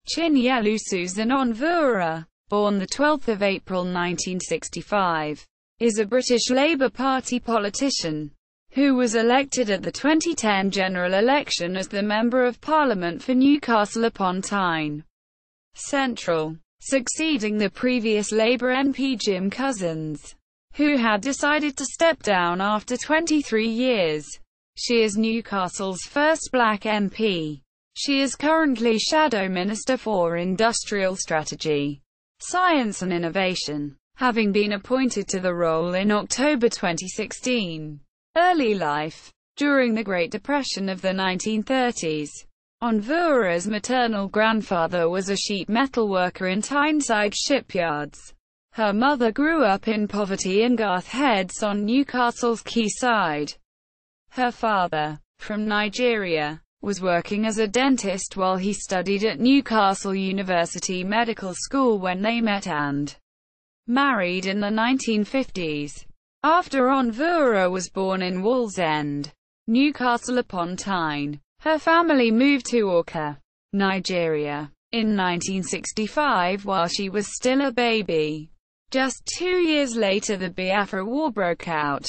Chinyelu Susan Onwurah, born 12 April 1965, is a British Labour Party politician who was elected at the 2010 general election as the Member of Parliament for Newcastle upon Tyne Central, succeeding the previous Labour MP Jim Cousins, who had decided to step down after 23 years. She is Newcastle's first black MP. She is currently Shadow Minister for Industrial Strategy, Science and Innovation, having been appointed to the role in October 2016. Early life. During the Great Depression of the 1930s, Onwurah's maternal grandfather was a sheet metal worker in Tyneside shipyards. Her mother grew up in poverty in Garth Heads on Newcastle's quayside. Her father, from Nigeria, was working as a dentist while he studied at Newcastle University Medical School when they met and married in the 1950s. After Onwurah was born in Wallsend, Newcastle upon Tyne, her family moved to Awka, Nigeria, in 1965 while she was still a baby. Just 2 years later the Biafra War broke out,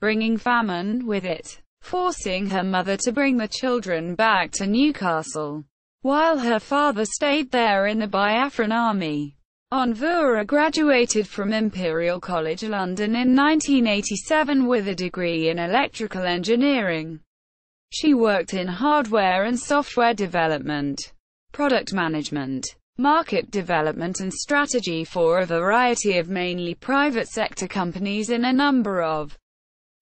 bringing famine with it, forcing her mother to bring the children back to Newcastle, while her father stayed there in the Biafran army. Onwurah graduated from Imperial College London in 1987 with a degree in electrical engineering. She worked in hardware and software development, product management, market development and strategy for a variety of mainly private sector companies in a number of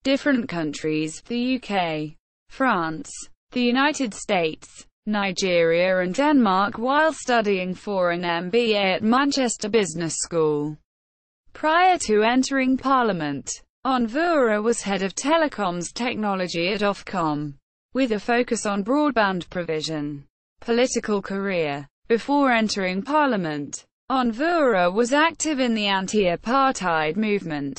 different countries: the UK, France, the United States, Nigeria and Denmark, while studying for an MBA at Manchester Business School. Prior to entering Parliament, Onwurah was head of telecoms technology at Ofcom, with a focus on broadband provision. Political career. Before entering Parliament, Onwurah was active in the anti-apartheid movement.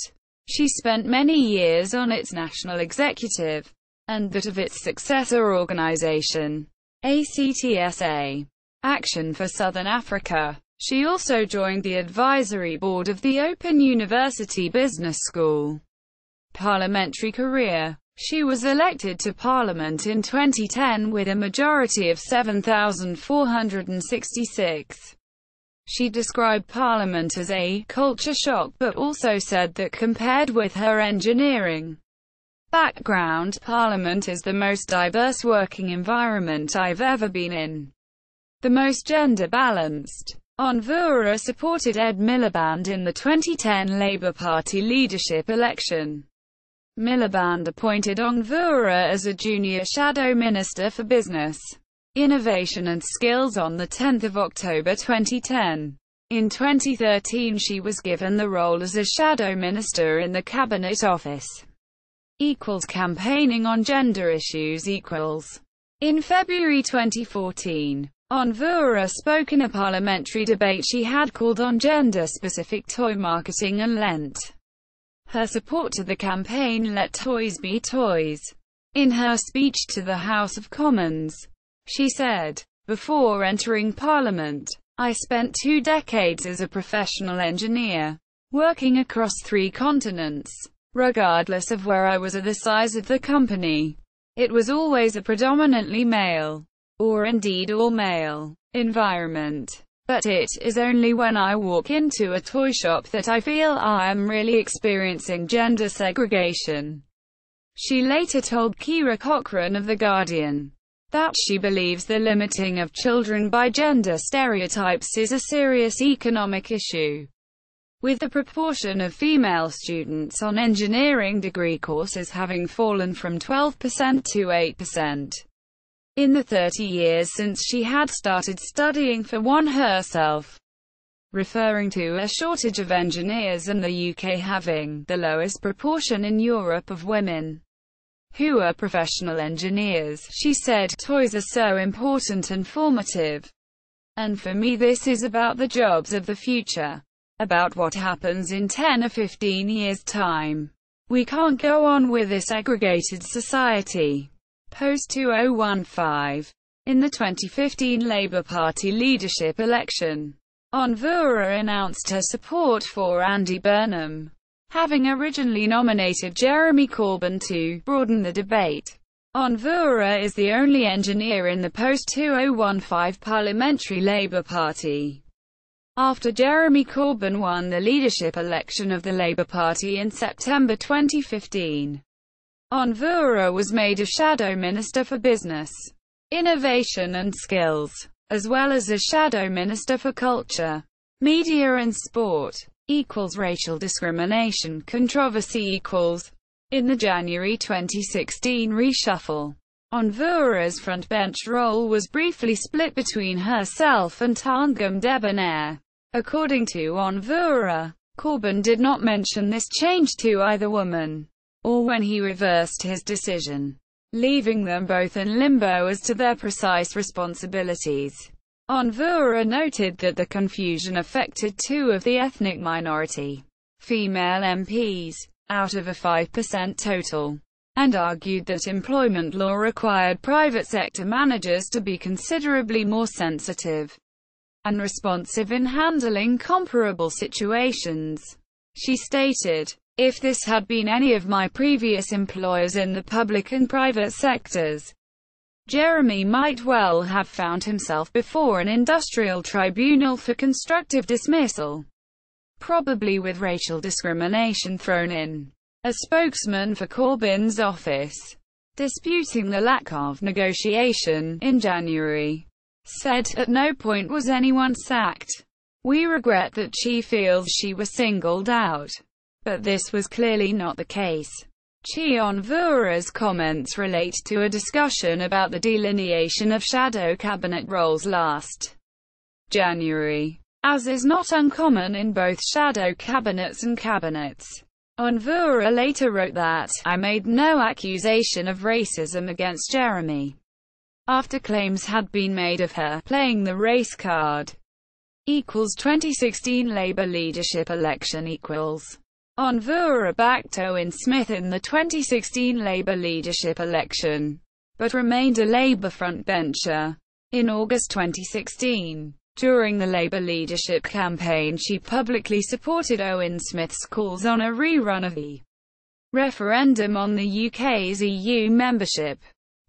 She spent many years on its national executive, and that of its successor organisation, ACTSA, Action for Southern Africa. She also joined the advisory board of the Open University Business School. Parliamentary career. She was elected to Parliament in 2010 with a majority of 7,466. She described Parliament as a culture shock but also said that compared with her engineering background, Parliament is the most diverse working environment I've ever been in. The most gender-balanced. Onwurah supported Ed Miliband in the 2010 Labour Party leadership election. Miliband appointed Onwurah as a junior shadow minister for business, innovation and skills on 10 October 2010. In 2013 she was given the role as a shadow minister in the Cabinet Office. Campaigning on gender issues. In February 2014, Onwurah spoke in a parliamentary debate she had called on gender-specific toy marketing and lent her support to the campaign Let Toys Be Toys. In her speech to the House of Commons, she said, "Before entering Parliament, I spent 2 decades as a professional engineer, working across 3 continents. Regardless of where I was or the size of the company, it was always a predominantly male, or indeed all-male, environment. But it is only when I walk into a toy shop that I feel I am really experiencing gender segregation." She later told Kira Cochrane of The Guardian that she believes the limiting of children by gender stereotypes is a serious economic issue, with the proportion of female students on engineering degree courses having fallen from 12% to 8%. In the 30 years since she had started studying for one herself, referring to a shortage of engineers and the UK having the lowest proportion in Europe of women who are professional engineers. She said, "Toys are so important and formative. And for me this is about the jobs of the future. About what happens in 10 or 15 years' time. We can't go on with this segregated society." Post 2015. In the 2015 Labour Party leadership election, Onwurah announced her support for Andy Burnham, having originally nominated Jeremy Corbyn to broaden the debate. Onwurah is the only engineer in the post-2015 parliamentary Labour Party, after Jeremy Corbyn won the leadership election of the Labour Party in September 2015. Onwurah was made a Shadow Minister for Business, Innovation and Skills, as well as a Shadow Minister for Culture, Media and Sport. Racial discrimination controversy. In the January 2016 reshuffle, Onwurah's frontbench role was briefly split between herself and Tangam Debonair. According to Onwurah, Corbyn did not mention this change to either woman, or when he reversed his decision, leaving them both in limbo as to their precise responsibilities. Onwurah noted that the confusion affected two of the ethnic minority female MPs, out of a 5% total, and argued that employment law required private sector managers to be considerably more sensitive and responsive in handling comparable situations. She stated, "If this had been any of my previous employers in the public and private sectors, Jeremy might well have found himself before an industrial tribunal for constructive dismissal, probably with racial discrimination thrown in." A spokesman for Corbyn's office, disputing the lack of negotiation, in January, said, "At no point was anyone sacked. We regret that she feels she was singled out, but this was clearly not the case." Onwurah's comments relate to a discussion about the delineation of shadow cabinet roles last January. As is not uncommon in both shadow cabinets and cabinets, Onwurah later wrote that, "I made no accusation of racism against Jeremy," after claims had been made of her playing the race card. 2016 Labour leadership election. Onwurah backed Owen Smith in the 2016 Labour leadership election, but remained a Labour frontbencher. In August 2016, during the Labour leadership campaign, she publicly supported Owen Smith's calls on a rerun of the referendum on the UK's EU membership.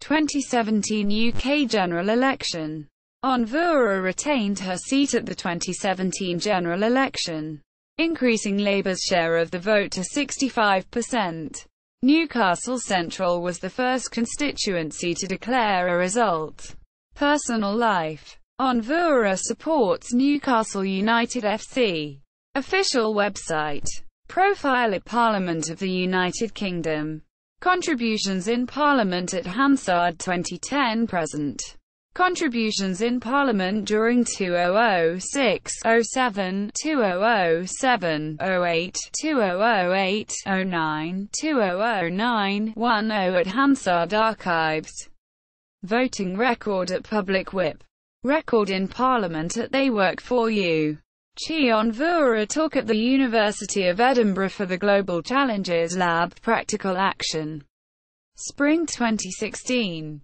2017 UK general election. Onwurah retained her seat at the 2017 general election, increasing Labour's share of the vote to 65%. Newcastle Central was the first constituency to declare a result. Personal life. Onwurah supports Newcastle United FC. Official website. Profile at Parliament of the United Kingdom. Contributions in Parliament at Hansard 2010-present. Contributions in Parliament during 2006-07, 2007-08, 2008-09, 2009-10 at Hansard Archives. Voting record at Public Whip. Record in Parliament at They Work For You. Onwurah talk at the University of Edinburgh for the Global Challenges Lab Practical Action. Spring 2016.